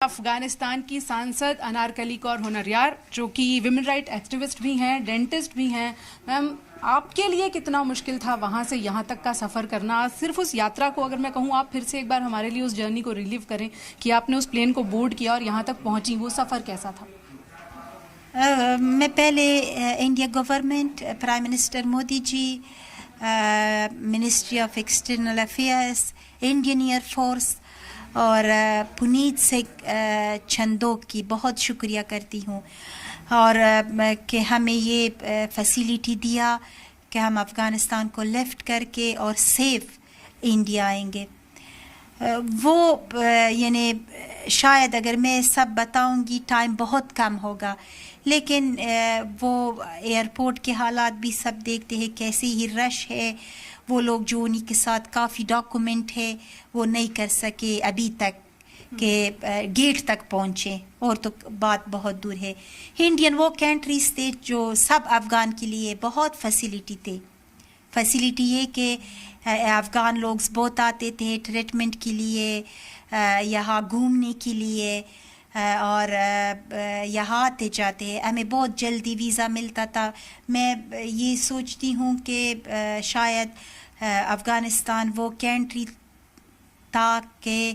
افغانستان کی سانسد انارکلی کور ہنریار جو کہ ویمن رائٹ ایکٹیوسٹ بھی ہیں، ڈینٹسٹ بھی ہیں. میم، آپ کے لیے کتنا مشکل تھا وہاں سے یہاں تک کا سفر کرنا؟ صرف اس یاترا کو اگر میں کہوں، آپ پھر سے ایک بار ہمارے لیے اس جرنی کو ریلیو کریں کہ آپ نے اس پلین کو بورڈ کیا اور یہاں تک پہنچی، وہ سفر کیسا تھا؟ میں پہلے India government, prime minister Modi ji, ministry of external affairs, Indian air force اور پنیت سے چھندو کی بہت شکریہ کرتی ہوں، اور کہ ہمیں یہ فیسیلیٹی دیا کہ ہم افغانستان کو لیفٹ کر کے اور سیف انڈیا آئیں گے. وہ یعنی شاید اگر میں سب بتاؤں گی ٹائم بہت کم ہوگا، لیکن وہ ایئرپورٹ کے حالات بھی سب دیکھتے ہیں، کیسے ہی رش ہے. وہ لوگ جو انہیں کے ساتھ کافی ڈاکومنٹ ہے وہ نہیں کر سکے ابھی تک کہ گیٹ تک پہنچے، اور تو بات بہت دور ہے. انڈین وہ کنٹریز تھے جو سب افغان کے لیے بہت فیسیلیٹی تھے. فیسیلیٹی یہ کہ افغان لوگ بہت آتے تھے ٹریٹمنٹ کے لیے، یہاں گھومنے کے لیے، اور یہاں آتے جاتے. ہمیں بہت جلدی ویزا ملتا تھا. میں یہ سوچتی ہوں کہ شاید افغانستان وہ کنٹری تھا کہ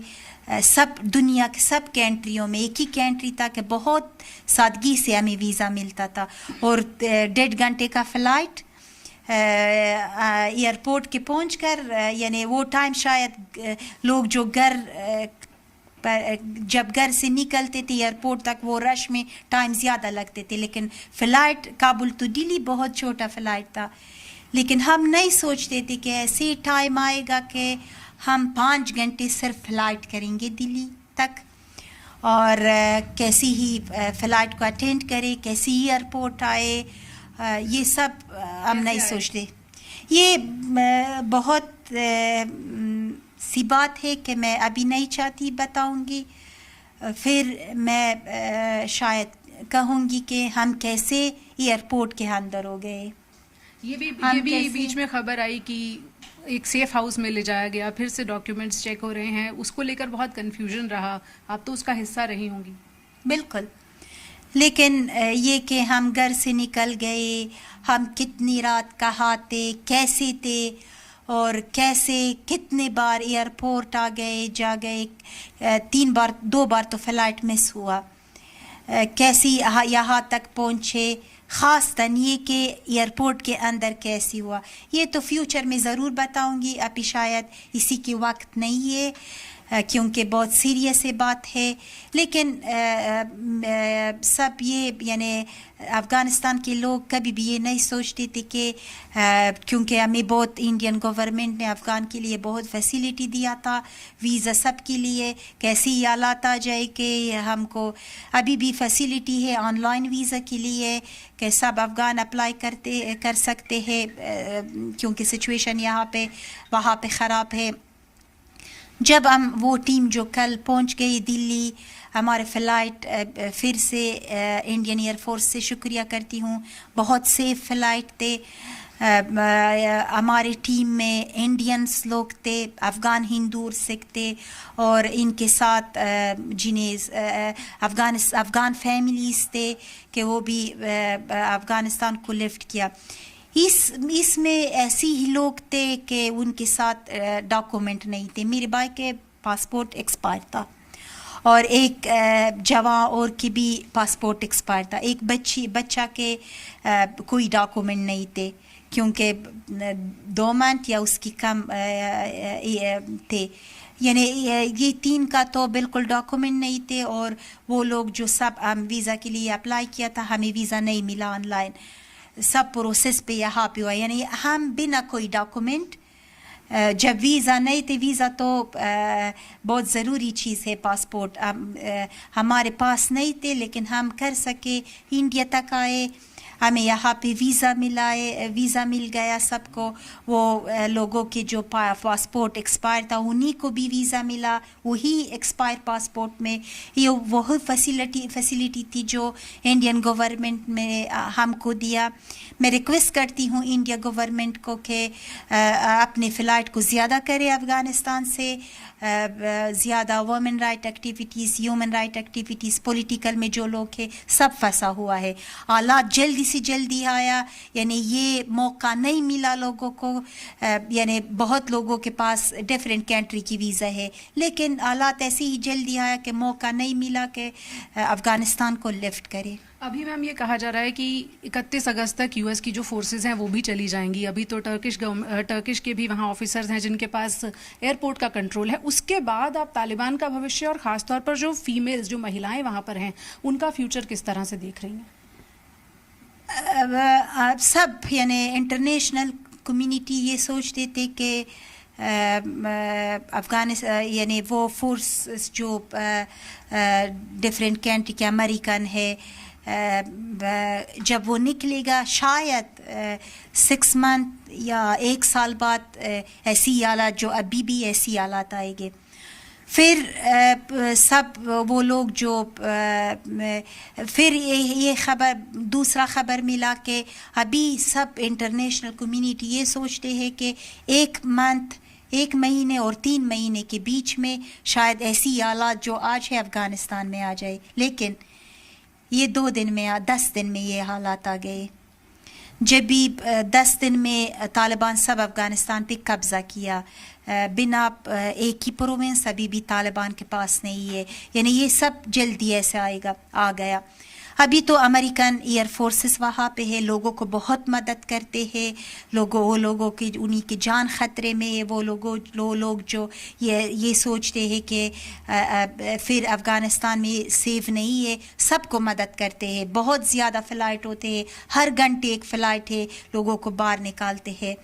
سب دنیا کے سب کنٹریوں میں ایک ہی کنٹری تھا کہ بہت سادگی سے ہمیں ویزا ملتا تھا. اور 1.5 گھنٹے کا فلائٹ ایئرپورٹ کے پہنچ کر، یعنی وہ ٹائم شاید لوگ جو جب گھر سے نکلتے تھے ایئرپورٹ تک وہ رش میں ٹائم زیادہ لگتے تھے، لیکن فلائٹ کابل تو دلی بہت چھوٹا فلائٹ تھا. لیکن ہم نہیں سوچتے تھے کہ ایسے ٹائم آئے گا کہ ہم 5 گھنٹے صرف فلائٹ کریں گے دلی تک، اور کیسی ہی فلائٹ کو اٹینڈ کرے، کیسی ایئرپورٹ آئے، یہ سب ہم نہیں سوچتے. یہ بہت سی بات ہے کہ میں ابھی نہیں چاہتی بتاؤں گی. پھر میں شاید کہوں گی کہ ہم کیسے ایئرپورٹ کے اندر ہو گئے. یہ بھی بیچ میں خبر آئی کہ ایک سیف ہاؤس میں لے جایا گیا، پھر سے ڈاکیومنٹس چیک ہو رہے ہیں، اس کو لے کر بہت کنفیوژن رہا. آپ تو اس کا حصہ رہی ہوں گی. بالکل، لیکن یہ کہ ہم گھر سے نکل گئے، ہم کتنی رات کہاں تھے، کیسے تھے، اور کیسے کتنے بار ایئرپورٹ آ گئے جا گئے. 2 بار تو فلائٹ مس ہوا. کیسی یہاں تک پہنچے، خاص طن یہ کہ ایئرپورٹ کے اندر کیسی ہوا، یہ تو فیوچر میں ضرور بتاؤں گی. ابھی شاید اسی کے وقت نہیں ہے کیونکہ بہت سیریس بات ہے. لیکن سب یہ یعنی افغانستان کے لوگ کبھی بھی یہ نہیں سوچتے تھے کہ کیونکہ ہمیں بہت انڈین گورنمنٹ نے افغان کے لیے بہت فیسیلیٹی دیا تھا، ویزا سب کے لیے، کیسی حالات آ جائے کہ ہم کو ابھی بھی فیسیلیٹی ہے آن لائن ویزا کے لیے کہ سب افغان اپلائی کر سکتے ہیں، کیونکہ سچویشن یہاں پہ وہاں پہ خراب ہے. جب ہم وہ ٹیم جو کل پہنچ گئی دلی، ہمارے فلائٹ پھر سے انڈین ایئر فورس سے شکریہ کرتی ہوں، بہت سیف فلائٹ تھے. ہماری ٹیم میں انڈینس لوگ تھے، افغان ہندو سکھ تھے، اور ان کے ساتھ جنہیں افغان فیملیز تھے کہ وہ بھی افغانستان کو لفٹ کیا. اس میں ایسی ہی لوگ تھے کہ ان کے ساتھ ڈاکومنٹ نہیں تھے. میرے بھائی کے پاسپورٹ ایکسپائر تھا، اور ایک جوان اور کی بھی پاسپورٹ ایکسپائر تھا. ایک بچہ کے کوئی ڈاکومنٹ نہیں تھے کیونکہ 2 منتھ یا اس کی کم تھے. یعنی یہ 3 کا تو بالکل ڈاکومنٹ نہیں تھے، اور وہ لوگ جو سب ہم ویزا کے لیے اپلائی کیا تھا، ہمیں ویزا نہیں ملا آن لائن، سب پروسیس پہ یہاں پہ ہوا. یعنی ہم بنا کوئی ڈاکومنٹ، جب ویزا نہیں تھے، ویزا تو بہت ضروری چیز ہے، پاسپورٹ ہمارے پاس نہیں تھے، لیکن ہم کر سکے، انڈیا تک آئے. ہمیں یہاں پہ ویزا مل گیا سب کو. وہ لوگوں کے جو پاسپورٹ ایکسپائر تھا انہیں کو بھی ویزا ملا, وہی ایکسپائر پاسپورٹ میں. یہ وہی فیسیلیٹی تھی جو انڈین گورنمنٹ میں ہم کو دیا. میں ریکویسٹ کرتی ہوں انڈیا گورنمنٹ کو کہ اپنے فلائٹ کو زیادہ کرے افغانستان سے. زیادہ women right activities, human right activities, political میں جو لوگ ہیں سب پھنسا ہوا ہے. حالات جلدی سے جلدی آیا, یعنی یہ موقع نہیں ملا لوگوں کو. یعنی بہت لوگوں کے پاس ڈفرینٹ کنٹری کی ویزا ہے, لیکن حالات ایسے ہی جلدی آیا کہ موقع نہیں ملا کہ افغانستان کو لفٹ کرے. ابھی میم یہ کہا جا رہا ہے کہ 31 اگست تک یو ایس کی جو فورسز ہیں وہ بھی چلی جائیں گی. ابھی تو ٹرکش کے بھی وہاں آفیسرز ہیں جن کے پاس ایئرپورٹ کا کنٹرول ہے. اس کے بعد آپ طالبان کا بھوشیہ اور خاص طور پر جو فیمیلز, جو مہیلائیں وہاں پر ہیں, ان کا فیوچر کس طرح سے دیکھ رہی ہیں؟ سب یعنی انٹرنیشنل کمیونٹی یہ سوچتے تھے کہ افغانستان یعنی وہ فورس جو ڈفرینٹ کنٹری کے امریکن ہے, جب وہ نکلے گا شاید 6 منتھ یا 1 سال بعد ایسی حالات جو ابھی بھی ایسی حالات آئیں گے. پھر سب وہ لوگ جو پھر یہ دوسرا خبر ملا کہ ابھی سب انٹرنیشنل کمیونٹی یہ سوچتے ہیں کہ 1 مہینے اور 3 مہینے کے بیچ میں شاید ایسی حالات جو آج ہے افغانستان میں آ جائے. لیکن یہ 2 دن میں 10 دن میں یہ حالات آ گئے. جب بھی 10 دن میں طالبان سب افغانستان پہ قبضہ کیا, بنا ایک ہی پروونس ابھی بھی طالبان کے پاس نہیں ہے. یعنی یہ سب جلدی ایسے آ گیا. ابھی تو امریکن ایئر فورسز وہاں پہ ہے, لوگوں کو بہت مدد کرتے ہیں. وہ لوگوں کی انہی کی جان خطرے میں ہے. وہ لوگ جو یہ سوچتے ہیں کہ پھر افغانستان میں سیف نہیں ہے, سب کو مدد کرتے ہیں. بہت زیادہ فلائٹ ہوتے ہیں, ہر گھنٹے ایک فلائٹ ہے, لوگوں کو باہر نکالتے ہیں.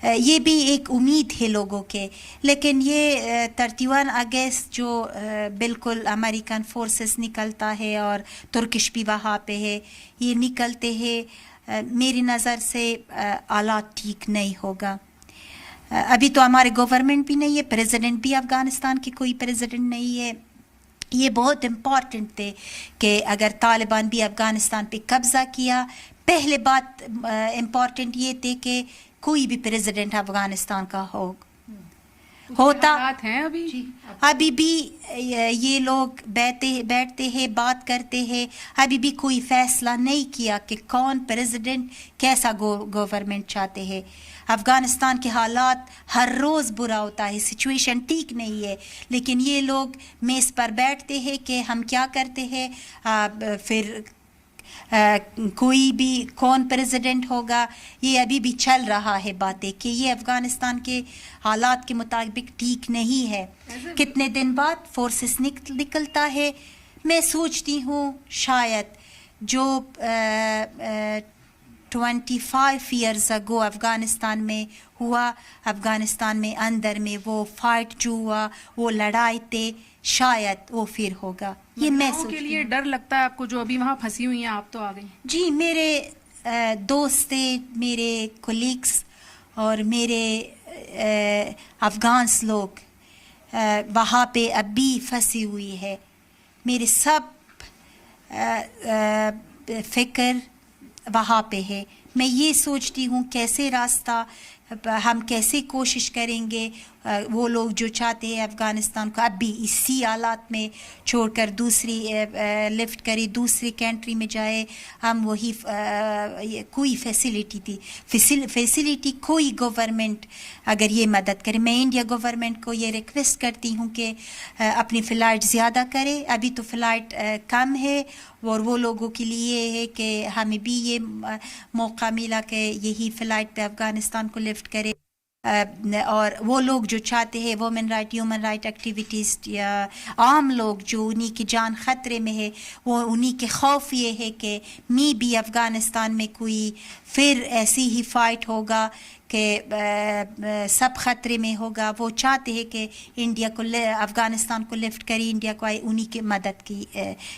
یہ بھی ایک امید ہے لوگوں کے. لیکن یہ 31 اگست جو بالکل امریکن فورسز نکلتا ہے اور ترکش بھی وہاں پہ ہے, یہ نکلتے ہیں, میری نظر سے حالات ٹھیک نہیں ہوگا. ابھی تو ہمارے گورنمنٹ بھی نہیں ہے, پریزیڈنٹ بھی افغانستان کی کوئی پریزیڈنٹ نہیں ہے. یہ بہت امپورٹنٹ تھے کہ اگر طالبان بھی افغانستان پہ قبضہ کیا, پہلے بات امپورٹنٹ یہ تھے کہ کوئی بھی پریزیڈنٹ افغانستان کا ہوتا. ابھی بھی یہ لوگ بیٹھتے ہیں, بات کرتے ہیں. ابھی بھی کوئی فیصلہ نہیں کیا کہ کون پریزیڈنٹ کیسا گورنمنٹ چاہتے ہیں. افغانستان کے حالات ہر روز برا ہوتا ہے, سچویشن ٹھیک نہیں ہے. لیکن یہ لوگ میز پر بیٹھتے ہیں کہ ہم کیا کرتے ہیں, پھر کوئی بھی کون پریزیڈنٹ ہوگا. یہ ابھی بھی چل رہا ہے باتیں کہ یہ افغانستان کے حالات کے مطابق ٹھیک نہیں ہے. کتنے دن بعد فورسز نکلتا ہے. میں سوچتی ہوں شاید جو 25 ایئرز اگو افغانستان میں ہوا, افغانستان میں اندر میں وہ فائٹ جو ہوا, وہ لڑائی تھے, شاید وہ پھر ہوگا. یہ میں کے لیے ڈر لگتا ہے آپ کو جو ابھی وہاں پھنسی ہوئی ہیں, آپ تو آ گئی. جی, میرے دوست تھے, میرے کولیگس اور میرے افغانس لوگ وہاں پہ اب بھی پھنسی ہوئی ہے. میرے سب فکر وہاں پہ ہے. میں یہ سوچتی ہوں کیسے راستہ ہم کیسے کوشش کریں گے. وہ لوگ جو چاہتے ہیں افغانستان کو اب بھی اسی حالات میں چھوڑ کر دوسری لفٹ کرے, دوسری کنٹری میں جائے. ہم وہی کوئی فیسیلیٹی کوئی گورنمنٹ اگر یہ مدد کرے. میں انڈیا گورنمنٹ کو یہ ریکویسٹ کرتی ہوں کہ اپنی فلائٹ زیادہ کرے. ابھی تو فلائٹ کم ہے, اور وہ لوگوں کے لیے ہے کہ ہمیں بھی یہ موقع ملا کہ یہی فلائٹ پہ افغانستان کو لفٹ کرے. اور وہ لوگ جو چاہتے ہیں women right, human right activities, یا عام لوگ جو انہی کی جان خطرے میں ہے, وہ انہی کے خوف یہ ہے کہ بھی افغانستان میں کوئی پھر ایسی ہی فائٹ ہوگا کہ سب خطرے میں ہوگا. وہ چاہتے ہیں کہ انڈیا کو افغانستان کو لفٹ کریے, انڈیا کو انہی کی مدد کی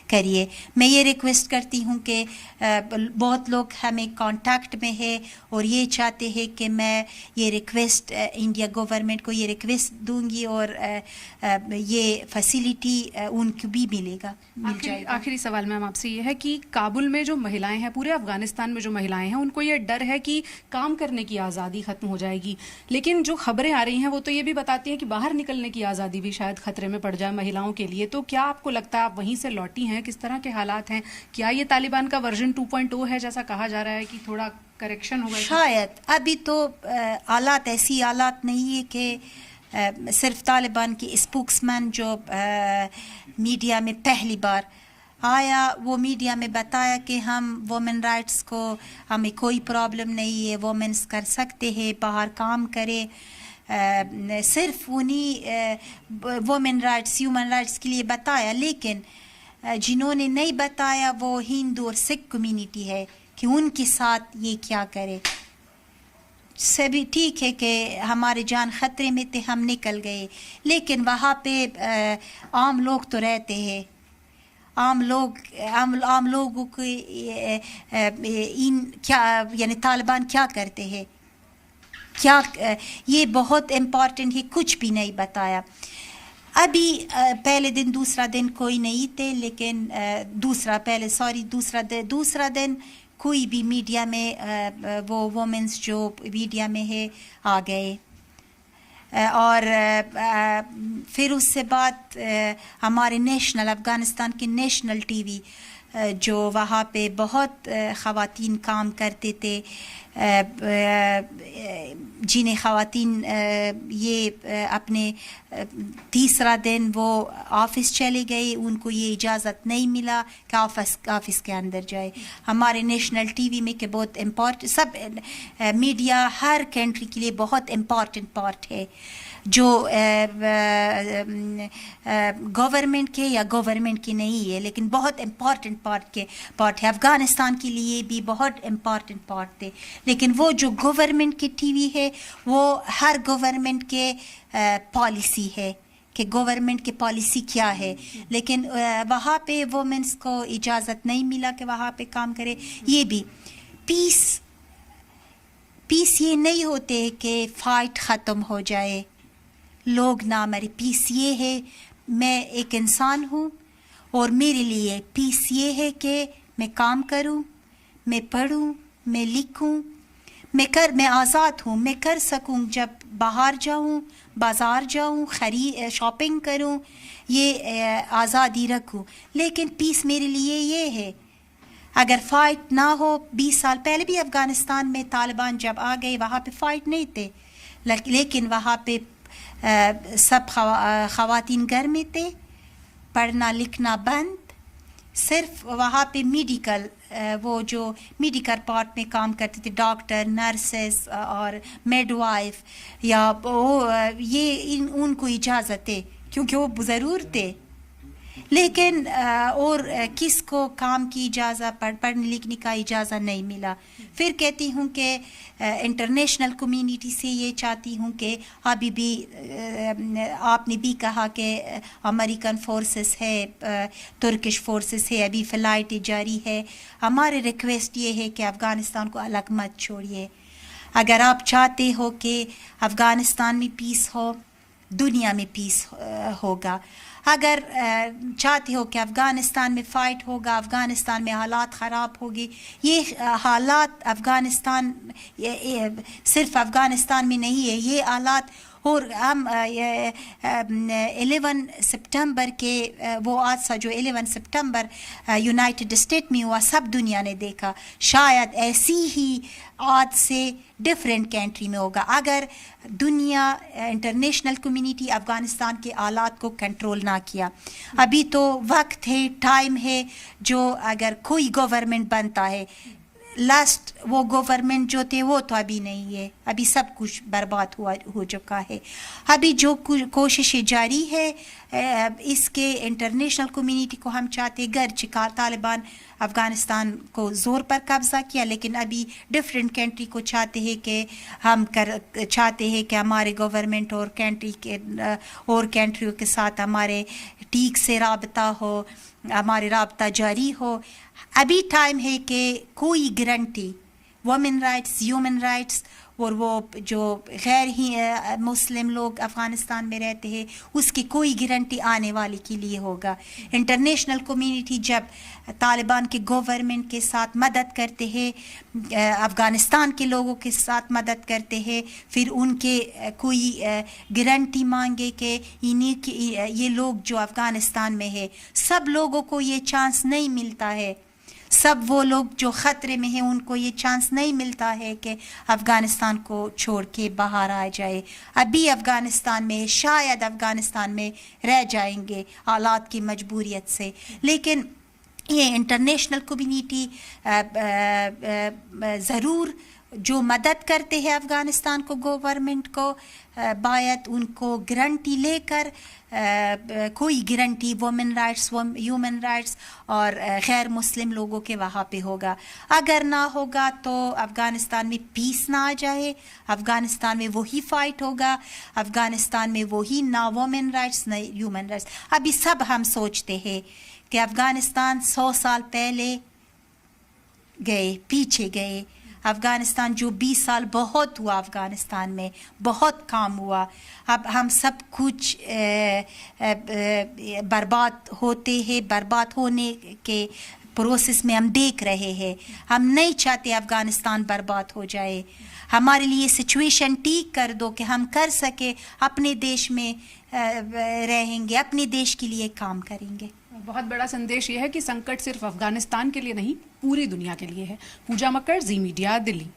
کریے. میں یہ ریکویسٹ کرتی ہوں کہ بہت لوگ ہمیں کانٹیکٹ میں ہے اور یہ چاہتے ہیں کہ میں یہ ریکویسٹ انڈیا گورنمنٹ کو یہ ریکویسٹ دوں گی اور یہ فیسیلیٹی ان کو بھی ملے گا, مل جائے گا. آخری سوال میم آپ سے یہ ہے کہ کابل میں جو مہلائیں ہیں, پورے افغانستان میں جو مہلائیں ہیں, ان کو یہ ڈر ہے کہ کام کرنے کی آزادی ختم ہو جائے گی, لیکن جو خبریں آ رہی ہیں وہ تو یہ بھی بتاتی ہیں کہ باہر نکلنے کی آزادی بھی شاید خطرے میں پڑ جائے مہیلاؤں کے لیے. تو کیا آپ کو لگتا ہے آپ وہیں سے لوٹی ہیں, کس طرح کے حالات ہیں, کیا یہ طالبان کا ورژن 2.0 ہے جیسا کہا جا رہا ہے کہ تھوڑا کریکشن ہوگا؟ شاید ابھی تو حالات ایسی حالات نہیں ہے کہ صرف طالبان کی اسپوکس مین جو میڈیا میں پہلی بار آیا وہ میڈیا میں بتایا کہ ہم وومن رائٹس کو ہمیں کوئی پرابلم نہیں ہے, وومنس کر سکتے ہیں, باہر کام کرے. صرف انہیں وومن رائٹس ہیومن رائٹس کے لیے بتایا, لیکن جنہوں نے نہیں بتایا وہ ہندو اور سکھ کمیونٹی ہے کہ ان کے ساتھ یہ کیا کرے. سبھی ٹھیک ہے کہ ہمارے جان خطرے میں تھے, ہم نکل گئے, لیکن وہاں پہ عام لوگ تو رہتے ہیں. عام لوگوں کو کیا یعنی طالبان کیا کرتے ہیں, کیا یہ بہت امپورٹنٹ ہے, کچھ بھی نہیں بتایا. ابھی پہلے دن دوسرا دن کوئی نہیں تھے, لیکن دوسرا دن کوئی بھی میڈیا میں وہ وومنس جو میڈیا میں ہے آ گئے. اور پھر اس سے بعد ہمارے نیشنل افغانستان کے نیشنل ٹی وی جو وہاں پہ بہت خواتین کام کرتے تھے, جنہیں خواتین یہ اپنے تیسرا دن وہ آفس چلے گئے, ان کو یہ اجازت نہیں ملا کہ آفس کے اندر جائے. ہمارے نیشنل ٹی وی میں کہ بہت امپورٹنٹ, سب میڈیا ہر کنٹری کے لیے بہت امپورٹنٹ پارٹ ہے, جو گورنمنٹ کے یا گورنمنٹ کی نہیں ہے, لیکن بہت امپورٹنٹ پارٹ ہے. افغانستان کے لیے بھی بہت امپورٹنٹ پارٹ تھے, لیکن وہ جو گورنمنٹ کے ٹی وی ہے وہ ہر گورنمنٹ کے پالیسی ہے کہ گورنمنٹ کی پالیسی کیا ہے, لیکن وہاں پہ وومنس کو اجازت نہیں ملا کہ وہاں پہ کام کرے. یہ بھی پیس یہ نہیں ہوتے کہ فائٹ ختم ہو جائے, لوگ نہ مرے. پیس یہ ہے میں ایک انسان ہوں اور میرے لیے پیس یہ ہے کہ میں کام کروں, میں پڑھوں, میں لکھوں, میں آزاد ہوں, میں کر سکوں, جب باہر جاؤں, بازار جاؤں, شاپنگ کروں, یہ آزادی رکھوں. لیکن پیس میرے لیے یہ ہے, اگر فائٹ نہ ہو. 20 سال پہلے بھی افغانستان میں طالبان جب آ گئے وہاں پہ فائٹ نہیں تھے, لیکن وہاں پہ سب خواتین گھر میں تھے, پڑھنا لکھنا بند. صرف وہاں پہ میڈیکل وہ جو میڈیکل پارٹ میں کام کرتے تھے, ڈاکٹر, نرسز اور میڈ وائف, یا یہ ان کو اجازت ہے کیونکہ وہ ضرور تھے. لیکن اور کس کو کام کی اجازت, پڑھنے لکھنے کا اجازت نہیں ملا. پھر کہتی ہوں کہ انٹرنیشنل کمیونٹی سے یہ چاہتی ہوں کہ ابھی بھی آپ نے بھی کہا کہ امریکن فورسز ہے, ترکش فورسز ہے, ابھی فلائٹ جاری ہے. ہمارے ریکویسٹ یہ ہے کہ افغانستان کو الگ مت چھوڑیے. اگر آپ چاہتے ہو کہ افغانستان میں پیس ہو, دنیا میں پیس ہوگا. اگر چاہتے ہو کہ افغانستان میں فائٹ ہوگا, افغانستان میں حالات خراب ہوگی, یہ حالات افغانستان صرف افغانستان میں نہیں ہے, یہ حالات. اور ہم 11 سپٹمبر کے وہ حادثہ جو 11 سپٹمبر یونائٹڈ اسٹیٹ میں ہوا, سب دنیا نے دیکھا. شاید ایسی ہی حادثے ڈفرینٹ کنٹری میں ہوگا اگر دنیا انٹرنیشنل کمیونٹی افغانستان کے حالات کو کنٹرول نہ کیا. ابھی تو وقت ہے, ٹائم ہے, جو اگر کوئی گورنمنٹ بنتا ہے, لاسٹ وہ گورنمنٹ جو تھے وہ تو ابھی نہیں ہے, ابھی سب کچھ برباد ہو چکا ہے. ابھی جو کوششیں جاری ہے اس کے انٹرنیشنل کمیونٹی کو ہم چاہتے گرچہ طالبان افغانستان کو زور پر قبضہ کیا, لیکن ابھی ڈفرینٹ کنٹری کو چاہتے ہیں کہ ہم چاہتے ہیں کہ ہمارے گورنمنٹ اور کنٹریوں کے ساتھ ہمارے ٹھیک سے رابطہ ہو, ہمارے رابطہ جاری ہو. ابھی ٹائم ہے کہ کوئی guarantee women rights, human rights اور وہ جو غیر ہی مسلم لوگ افغانستان میں رہتے ہیں اس کی کوئی گارنٹی آنے والی کے لیے ہوگا. انٹرنیشنل کمیونٹی جب طالبان کے گورنمنٹ کے ساتھ مدد کرتے ہیں, افغانستان کے لوگوں کے ساتھ مدد کرتے ہیں, پھر ان کے کوئی گارنٹی مانگے کہ یہ لوگ جو افغانستان میں ہے, سب لوگوں کو یہ چانس نہیں ملتا ہے, سب وہ لوگ جو خطرے میں ہیں ان کو یہ چانس نہیں ملتا ہے کہ افغانستان کو چھوڑ کے باہر آ جائے. ابھی افغانستان میں شاید افغانستان میں رہ جائیں گے حالات کی مجبوریت سے, لیکن یہ انٹرنیشنل کمیونٹی ضرور جو مدد کرتے ہیں افغانستان کو گورنمنٹ کو باید ان کو گارنٹی لے کر کوئی guarantee women rights, human rights اور غیر مسلم لوگوں کے وہاں پہ ہوگا. اگر نہ ہوگا تو افغانستان میں پیس نہ آ جائے, افغانستان میں وہی فائٹ ہوگا, افغانستان میں وہی نہ وومن رائٹس نہ ہیومن رائٹس. ابھی سب ہم سوچتے ہیں کہ افغانستان 100 سال پہلے پیچھے گئے, افغانستان جو 20 سال بہت ہوا, افغانستان میں بہت کام ہوا. اب ہم سب کچھ برباد ہوتے ہیں, برباد ہونے کے پروسیس میں ہم دیکھ رہے ہیں. ہم نہیں چاہتے افغانستان برباد ہو جائے. ہمارے لیے سچویشن ٹھیک کر دو کہ ہم کر سکے, اپنے دیش میں رہیں گے, اپنے دیش کے لیے کام کریں گے. بہت بڑا سندیش یہ ہے کہ سنکٹ صرف افغانستان کے لیے نہیں پوری دنیا کے لیے ہے. پوجا مکر, زی میڈیا, دلی.